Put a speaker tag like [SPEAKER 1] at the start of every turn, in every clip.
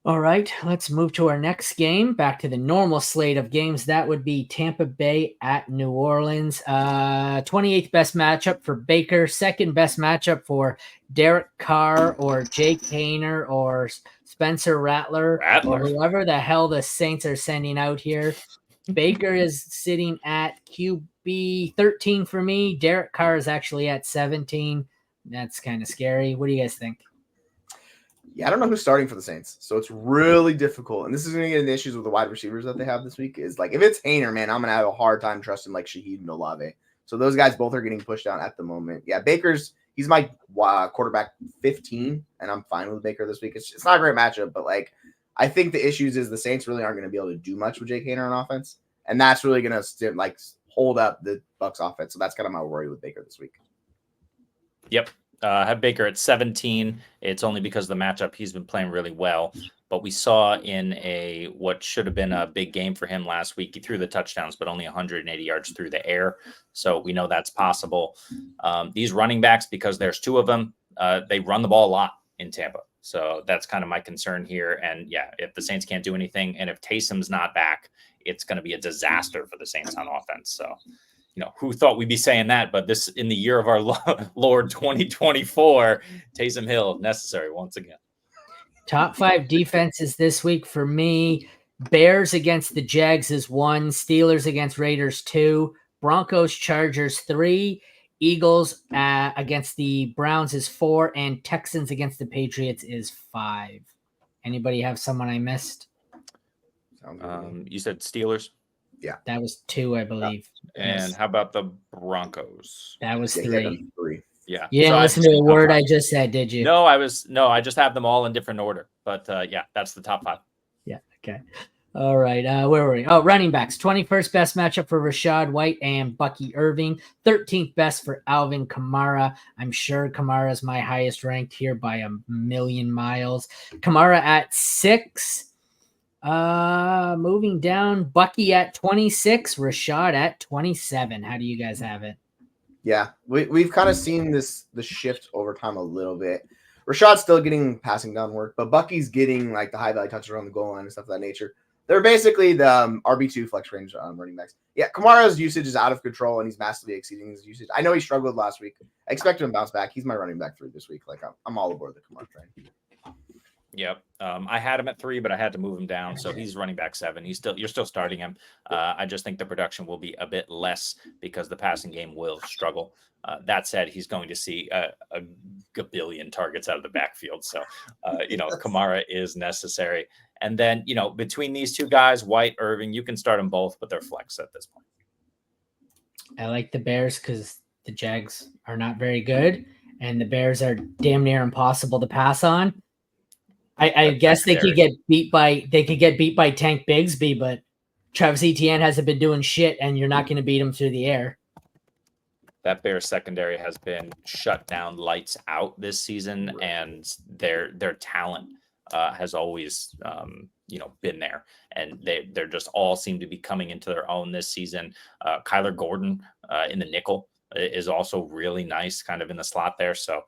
[SPEAKER 1] All right, let's move to our next game. Back to the normal slate of games. That would be Tampa Bay at New Orleans. 28th best matchup for Baker. Second best matchup for Derek Carr or Jake Hayner or Spencer Rattler or whoever the hell the Saints are sending out here. Baker is sitting at QB 13 for me. Derek Carr is actually at 17. That's kind of scary. What do you guys think?
[SPEAKER 2] Yeah, I don't know who's starting for the Saints, so it's really difficult. And this is going to get into issues with the wide receivers that they have this week. Is like if it's Hayner, man, I'm going to have a hard time trusting like Shaheed and Olave. So those guys both are getting pushed down at the moment. Yeah, he's my quarterback 15, and I'm fine with Baker this week. It's not a great matchup, but like I think the issues is the Saints really aren't going to be able to do much with Jake Hayner on offense, and that's really going to hold up the Bucs offense. So that's kind of my worry with Baker this week.
[SPEAKER 3] Yep. I have Baker at 17. It's only because of the matchup. He's been playing really well. But we saw in what should have been a big game for him last week, he threw the touchdowns, but only 180 yards through the air. So we know that's possible. These running backs, because there's two of them, they run the ball a lot in Tampa. So that's kind of my concern here. And yeah, if the Saints can't do anything, and if Taysom's not back, it's going to be a disaster for the Saints on offense. So who thought we'd be saying that? But this, in the year of our Lord 2024, Taysom Hill necessary once again.
[SPEAKER 1] Top 5 defenses this week for me. Bears against the Jags is 1. Steelers against Raiders 2. Broncos Chargers 3. Eagles against the Browns is 4. And Texans against the Patriots is 5. Anybody have someone I missed?
[SPEAKER 3] You said Steelers?
[SPEAKER 2] Yeah.
[SPEAKER 1] That was 2, I believe.
[SPEAKER 3] And how about the Broncos?
[SPEAKER 1] That was 3.
[SPEAKER 3] Yeah.
[SPEAKER 1] You didn't listen to a word I just said, did you?
[SPEAKER 3] No, I just have them all in different order. But yeah, that's the top 5.
[SPEAKER 1] Yeah. Okay. All right. Where were we? Oh, running backs. 21st best matchup for Rashad White and Bucky Irving. 13th best for Alvin Kamara. I'm sure Kamara is my highest ranked here by a million miles. Kamara at 6. Moving down, Bucky at 26, Rashad at 27. How do you guys have it?
[SPEAKER 2] Yeah, we've kind of seen the shift over time a little bit. Rashad's still getting passing down work, but Bucky's getting like the high value touches around the goal line and stuff of that nature. They're basically the RB2 flex range running backs. Yeah, Kamara's usage is out of control, and he's massively exceeding his usage. I know he struggled last week. I expect him to bounce back. He's my running back 3 this week. Like I'm all aboard the Kamara train.
[SPEAKER 3] Yep. I had him at 3, but I had to move him down. So he's running back 7. You're still starting him. I just think the production will be a bit less because the passing game will struggle. That said, he's going to see a billion targets out of the backfield. So, Kamara is necessary. And then, between these two guys, White, Irving, you can start them both, but they're flex at this point.
[SPEAKER 1] I like the Bears because the Jags are not very good, and the Bears are damn near impossible to pass on. I guess they could get beat by Tank Bigsby, but Travis Etienne hasn't been doing shit, and you're not going to beat him through the air.
[SPEAKER 3] That Bears secondary has been shut down, lights out this season, and their talent has always been there, and they're just all seem to be coming into their own this season. Kyler Gordon in the nickel is also really nice, kind of in the slot there. So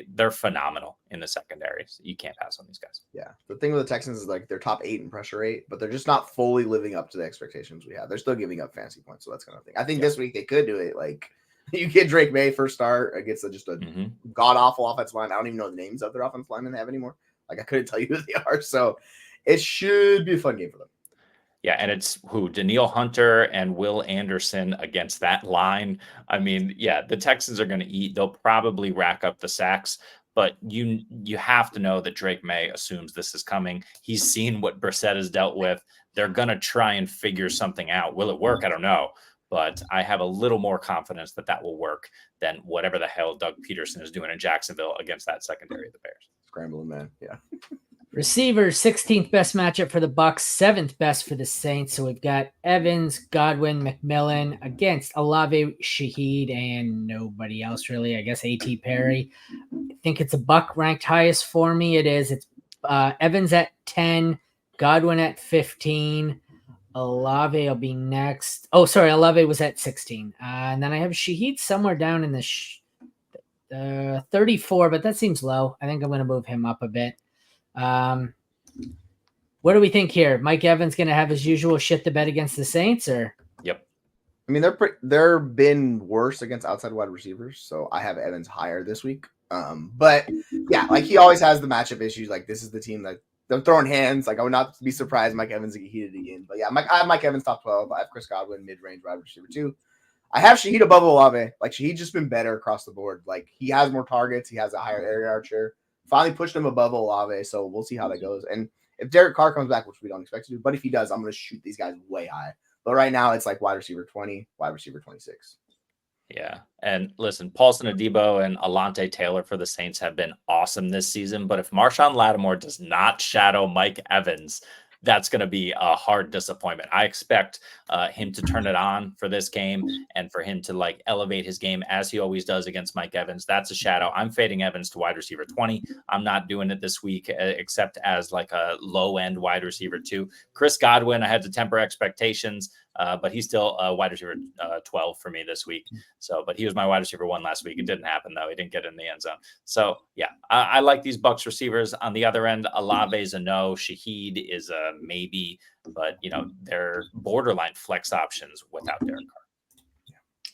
[SPEAKER 3] they're phenomenal in the secondary. So you can't pass on these guys.
[SPEAKER 2] Yeah. The thing with the Texans is like they're top 8 in pressure rate, but they're just not fully living up to the expectations we have. They're still giving up fantasy points. So that's kind of thing. I think this week they could do it. Like you get Drake May first start against just a god awful offensive line. I don't even know the names of their offensive linemen they have anymore. Like I couldn't tell you who they are. So it should be a fun game for them.
[SPEAKER 3] Yeah, and it's Danielle Hunter and Will Anderson against that line. I mean, yeah, the Texans are going to eat. They'll probably rack up the sacks, but you have to know that Drake May assumes this is coming. He's seen what Brissett has dealt with. They're going to try and figure something out. Will it work? I don't know, but I have a little more confidence that will work than whatever the hell Doug Peterson is doing in Jacksonville against that secondary of the Bears.
[SPEAKER 2] Scrambling, man. Yeah.
[SPEAKER 1] Receivers, 16th best matchup for the Bucs, 7th best for the Saints. So we've got Evans, Godwin, McMillan against Olave, Shaheed, and nobody else really. I guess A.T. Perry. I think it's a Buck ranked highest for me. It is. It's Evans at 10, Godwin at 15. Olave will be next. Oh, sorry. Olave was at 16. And then I have Shaheed somewhere down in the 34, but that seems low. I think I'm going to move him up a bit. What do we think here? Mike Evans going to have his usual shit to bet against the Saints, or?
[SPEAKER 3] Yep.
[SPEAKER 2] I mean, they're been worse against outside wide receivers, so I have Evans higher this week. But yeah, like he always has the matchup issues. Like this is the team that they're throwing hands. Like I would not be surprised Mike Evans to get heated again. But yeah, I have Mike Evans top 12. I have Chris Godwin mid-range wide receiver 2. I have Shaheed above Olave. Like Shaheed's just been better across the board. Like he has more targets. He has a higher air yard share. Finally pushed him above Olave, so we'll see how that goes. And if Derek Carr comes back, which we don't expect to do, but if he does, I'm going to shoot these guys way high. But right now, it's like wide receiver 20, wide receiver 26.
[SPEAKER 3] Yeah. And listen, Paulson Adebo and Alante Taylor for the Saints have been awesome this season. But if Marshawn Lattimore does not shadow Mike Evans, that's going to be a hard disappointment. I expect him to turn it on for this game and for him to like elevate his game as he always does against Mike Evans. That's a shadow. I'm fading Evans to wide receiver 20. I'm not doing it this week except as like a low end wide receiver 2. Chris Godwin, I had to temper expectations, but he's still a wide receiver 12 for me this week. So, but he was my wide receiver 1 last week. It didn't happen though. He didn't get in the end zone. So yeah, I like these Bucs receivers. On the other end, Olave is a no. Shaheed is a maybe, but you know, they're borderline flex options without Derek Carr.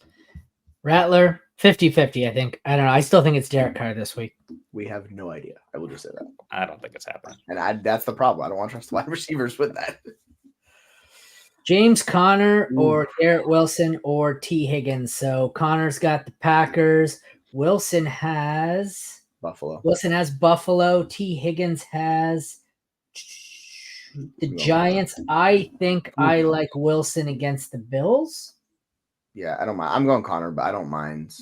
[SPEAKER 1] Rattler, 50-50, I think. I don't know. I still think it's Derek Carr this week.
[SPEAKER 2] We have no idea. I will just say that.
[SPEAKER 3] I don't think it's happening.
[SPEAKER 2] And that's the problem. I don't want to trust wide receivers with that.
[SPEAKER 1] James Conner or Garrett Wilson or T. Higgins. So Connor's got the Packers. Wilson has Buffalo. T. Higgins has the Giants. I think I like Wilson against the Bills.
[SPEAKER 2] Yeah, I don't mind. I'm going Connor, but I don't mind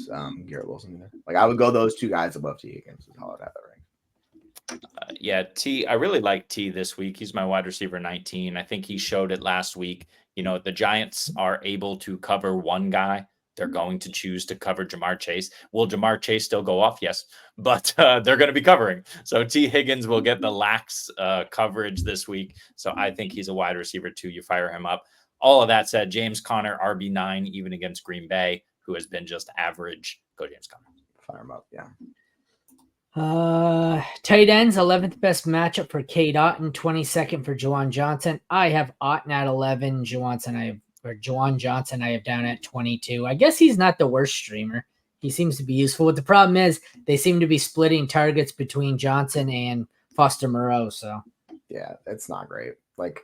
[SPEAKER 2] Garrett Wilson either. Like I would go those two guys above T. Higgins. Is how I'd have that rank.
[SPEAKER 3] Yeah, T. I really like T this week. He's my wide receiver 19. I think he showed it last week. You know, the Giants are able to cover one guy. They're going to choose to cover Jamar Chase. Will Jamar Chase still go off? Yes, but they're going to be covering. So T. Higgins will get the lax coverage this week. So I think he's a wide receiver 2. You fire him up. All of that said, James Conner, RB9, even against Green Bay, who has been just average. Go James Conner.
[SPEAKER 2] Fire him up, yeah.
[SPEAKER 1] Tight ends, 11th best matchup for Cade Otton, 22nd for Juwan Johnson. I have Otton at 11. Juwan Johnson I have down at 22. I guess he's not the worst streamer. He seems to be useful. But the problem is they seem to be splitting targets between Johnson and Foster Moreau. So
[SPEAKER 2] yeah, it's not great. Like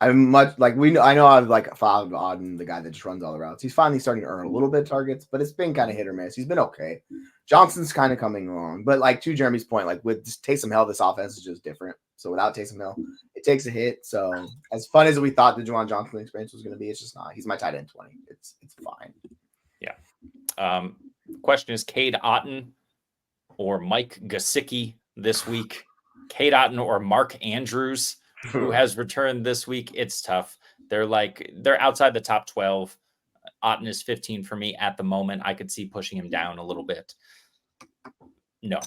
[SPEAKER 2] I'm much like I know I've like followed Auden, the guy that just runs all the routes. He's finally starting to earn a little bit of targets, but it's been kind of hit or miss. He's been okay. Johnson's kind of coming along, but like to Jeremy's point, like with Taysom Hill, this offense is just different. So without Taysom Hill, it takes a hit. So as fun as we thought the Juwan Johnson experience was going to be, it's just not. He's my tight end 20. It's fine.
[SPEAKER 3] Yeah. Question is Cade Otton or Mike Gesicki this week? Cade Otton or Mark Andrews, who has returned this week? It's tough. They're outside the top 12. Otton is 15 for me at the moment. I could see pushing him down a little bit. No.